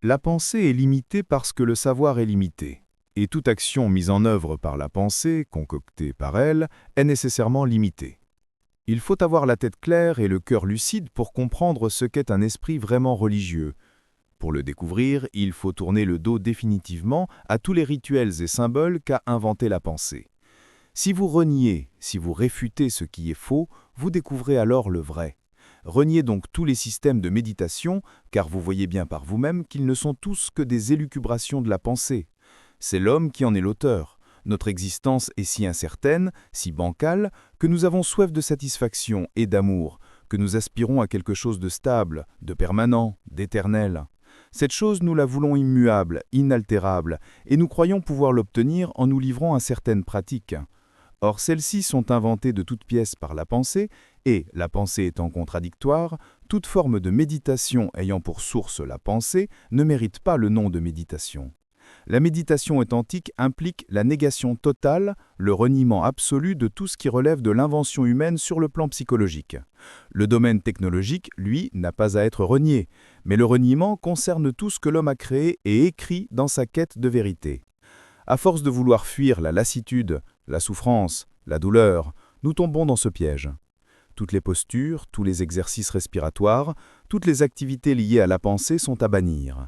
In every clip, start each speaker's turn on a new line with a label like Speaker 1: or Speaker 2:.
Speaker 1: La pensée est limitée parce que le savoir est limité. Et toute action mise en œuvre par la pensée, concoctée par elle, est nécessairement limitée. Il faut avoir la tête claire et le cœur lucide pour comprendre ce qu'est un esprit vraiment religieux. Pour le découvrir, il faut tourner le dos définitivement à tous les rituels et symboles qu'a inventé la pensée. Si vous reniez, si vous réfutez ce qui est faux, vous découvrez alors le vrai. Reniez donc tous les systèmes de méditation, car vous voyez bien par vous-même qu'ils ne sont tous que des élucubrations de la pensée. C'est l'homme qui en est l'auteur. Notre existence est si incertaine, si bancale, que nous avons soif de satisfaction et d'amour, que nous aspirons à quelque chose de stable, de permanent, d'éternel. Cette chose, nous la voulons immuable, inaltérable, et nous croyons pouvoir l'obtenir en nous livrant à certaines pratiques. Or, celles-ci sont inventées de toutes pièces par la pensée, et, la pensée étant contradictoire, toute forme de méditation ayant pour source la pensée ne mérite pas le nom de méditation. La méditation authentique implique la négation totale, le reniement absolu de tout ce qui relève de l'invention humaine sur le plan psychologique. Le domaine technologique, lui, n'a pas à être renié, mais le reniement concerne tout ce que l'homme a créé et écrit dans sa quête de vérité. À force de vouloir fuir la lassitude, la souffrance, la douleur, nous tombons dans ce piège. Toutes les postures, tous les exercices respiratoires, toutes les activités liées à la pensée sont à bannir.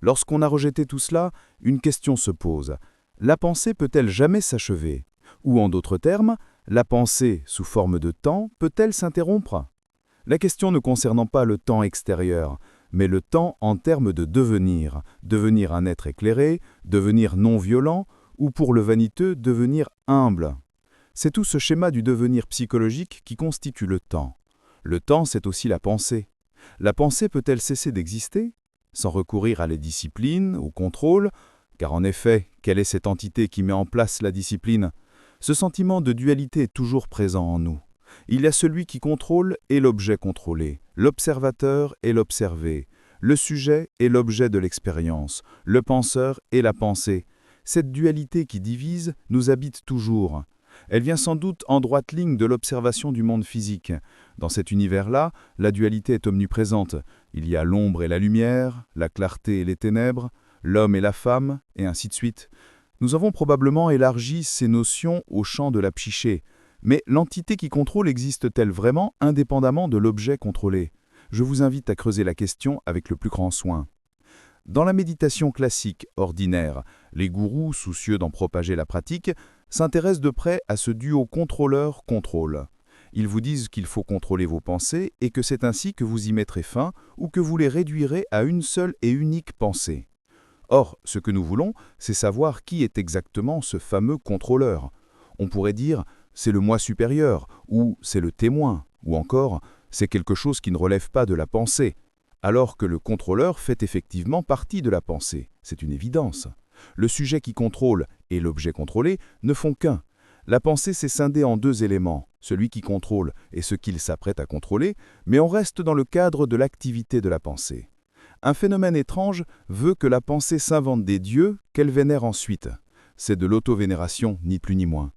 Speaker 1: Lorsqu'on a rejeté tout cela, une question se pose. La pensée peut-elle jamais s'achever? Ou en d'autres termes, la pensée, sous forme de temps, peut-elle s'interrompre? La question ne concernant pas le temps extérieur, mais le temps en termes de devenir, devenir un être éclairé, devenir non violent, ou pour le vaniteux, devenir humble. C'est tout ce schéma du devenir psychologique qui constitue le temps. Le temps, c'est aussi la pensée. La pensée peut-elle cesser d'exister? Sans recourir à les disciplines, au contrôle, car en effet, quelle est cette entité qui met en place la discipline? Ce sentiment de dualité est toujours présent en nous. Il y a celui qui contrôle et l'objet contrôlé, l'observateur et l'observé, le sujet et l'objet de l'expérience, le penseur et la pensée. Cette dualité qui divise nous habite toujours. Elle vient sans doute en droite ligne de l'observation du monde physique. Dans cet univers-là, la dualité est omniprésente. Il y a l'ombre et la lumière, la clarté et les ténèbres, l'homme et la femme, et ainsi de suite. Nous avons probablement élargi ces notions au champ de la psyché. Mais l'entité qui contrôle existe-t-elle vraiment indépendamment de l'objet contrôlé? Je vous invite à creuser la question avec le plus grand soin. Dans la méditation classique, ordinaire, les gourous, soucieux d'en propager la pratique, s'intéressent de près à ce duo contrôleur-contrôle. Ils vous disent qu'il faut contrôler vos pensées et que c'est ainsi que vous y mettrez fin ou que vous les réduirez à une seule et unique pensée. Or, ce que nous voulons, c'est savoir qui est exactement ce fameux contrôleur. On pourrait dire « c'est le moi supérieur » ou « c'est le témoin » ou encore « c'est quelque chose qui ne relève pas de la pensée », alors que le contrôleur fait effectivement partie de la pensée. C'est une évidence. Le sujet qui contrôle et l'objet contrôlé ne font qu'un. La pensée s'est scindée en deux éléments, celui qui contrôle et ce qu'il s'apprête à contrôler, mais on reste dans le cadre de l'activité de la pensée. Un phénomène étrange veut que la pensée s'invente des dieux qu'elle vénère ensuite. C'est de l'auto-vénération, ni plus ni moins.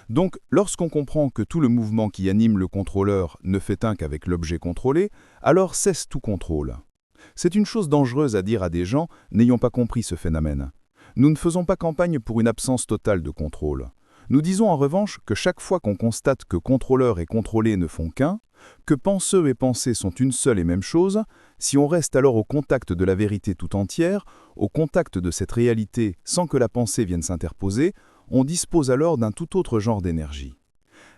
Speaker 1: Donc, lorsqu'on comprend que tout le mouvement qui anime le contrôleur ne fait un qu'avec l'objet contrôlé, alors cesse tout contrôle. C'est une chose dangereuse à dire à des gens n'ayant pas compris ce phénomène. Nous ne faisons pas campagne pour une absence totale de contrôle. Nous disons en revanche que chaque fois qu'on constate que contrôleur et contrôlé ne font qu'un, que penseux et pensée sont une seule et même chose, si on reste alors au contact de la vérité tout entière, au contact de cette réalité sans que la pensée vienne s'interposer, on dispose alors d'un tout autre genre d'énergie.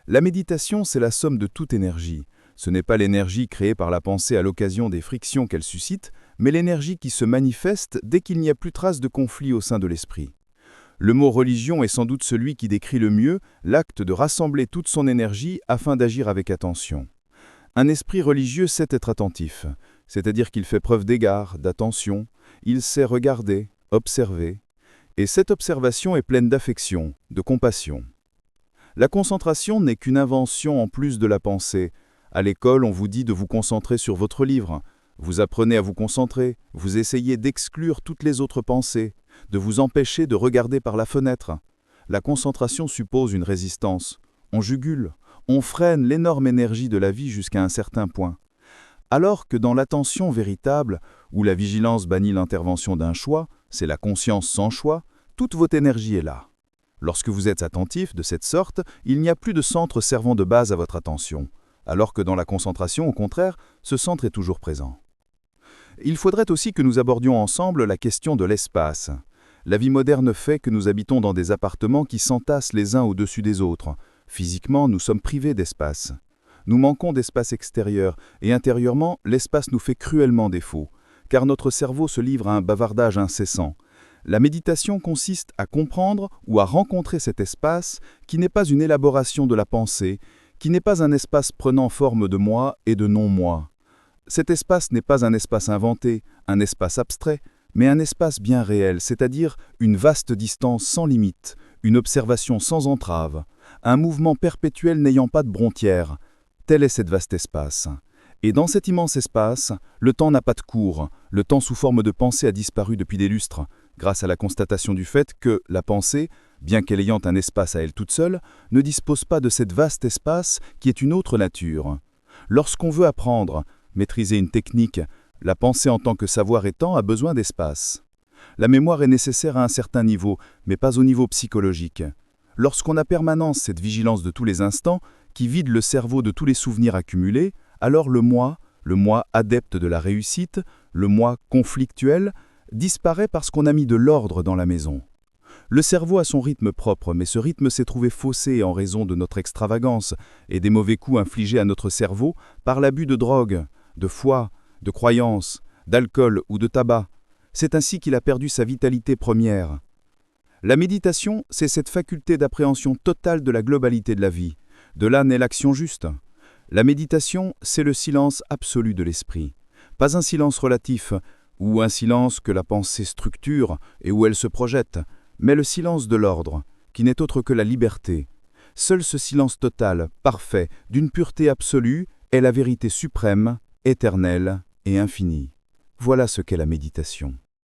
Speaker 1: La méditation, c'est la somme de toute énergie. Ce n'est pas l'énergie créée par la pensée à l'occasion des frictions qu'elle suscite, mais l'énergie qui se manifeste dès qu'il n'y a plus trace de conflit au sein de l'esprit. Le mot religion est sans doute celui qui décrit le mieux l'acte de rassembler toute son énergie afin d'agir avec attention. Un esprit religieux sait être attentif, c'est-à-dire qu'il fait preuve d'égard, d'attention, il sait regarder, observer, et cette observation est pleine d'affection, de compassion. La concentration n'est qu'une invention en plus de la pensée. À l'école, on vous dit de vous concentrer sur votre livre. Vous apprenez à vous concentrer, vous essayez d'exclure toutes les autres pensées, de vous empêcher de regarder par la fenêtre. La concentration suppose une résistance. On jugule, on freine l'énorme énergie de la vie jusqu'à un certain point. Alors que dans l'attention véritable, où la vigilance bannit l'intervention d'un choix, c'est la conscience sans choix, toute votre énergie est là. Lorsque vous êtes attentif de cette sorte, il n'y a plus de centre servant de base à votre attention, alors que dans la concentration, au contraire, ce centre est toujours présent. Il faudrait aussi que nous abordions ensemble la question de l'espace. La vie moderne fait que nous habitons dans des appartements qui s'entassent les uns au-dessus des autres. Physiquement, nous sommes privés d'espace. Nous manquons d'espace extérieur, et intérieurement, l'espace nous fait cruellement défaut, car notre cerveau se livre à un bavardage incessant. La méditation consiste à comprendre ou à rencontrer cet espace qui n'est pas une élaboration de la pensée, qui n'est pas un espace prenant forme de moi et de non-moi. Cet espace n'est pas un espace inventé, un espace abstrait, mais un espace bien réel, c'est-à-dire une vaste distance sans limite, une observation sans entrave, un mouvement perpétuel n'ayant pas de brontière. Tel est cet vaste espace. Et dans cet immense espace, le temps n'a pas de cours, le temps sous forme de pensée a disparu depuis des lustres, grâce à la constatation du fait que la pensée, bien qu'elle ayant un espace à elle toute seule, ne dispose pas de cet vaste espace qui est une autre nature. Lorsqu'on veut apprendre, maîtriser une technique, la pensée en tant que savoir étant a besoin d'espace. La mémoire est nécessaire à un certain niveau, mais pas au niveau psychologique. Lorsqu'on a permanence cette vigilance de tous les instants, qui vide le cerveau de tous les souvenirs accumulés, alors le moi adepte de la réussite, le moi conflictuel, disparaît parce qu'on a mis de l'ordre dans la maison. Le cerveau a son rythme propre, mais ce rythme s'est trouvé faussé en raison de notre extravagance et des mauvais coups infligés à notre cerveau par l'abus de drogue, de foi, de croyances, d'alcool ou de tabac. C'est ainsi qu'il a perdu sa vitalité première. La méditation, c'est cette faculté d'appréhension totale de la globalité de la vie. De là naît l'action juste. La méditation, c'est le silence absolu de l'esprit. Pas un silence relatif, ou un silence que la pensée structure et où elle se projette, mais le silence de l'ordre, qui n'est autre que la liberté. Seul ce silence total, parfait, d'une pureté absolue, est la vérité suprême, éternelle et infinie. Voilà ce qu'est la méditation.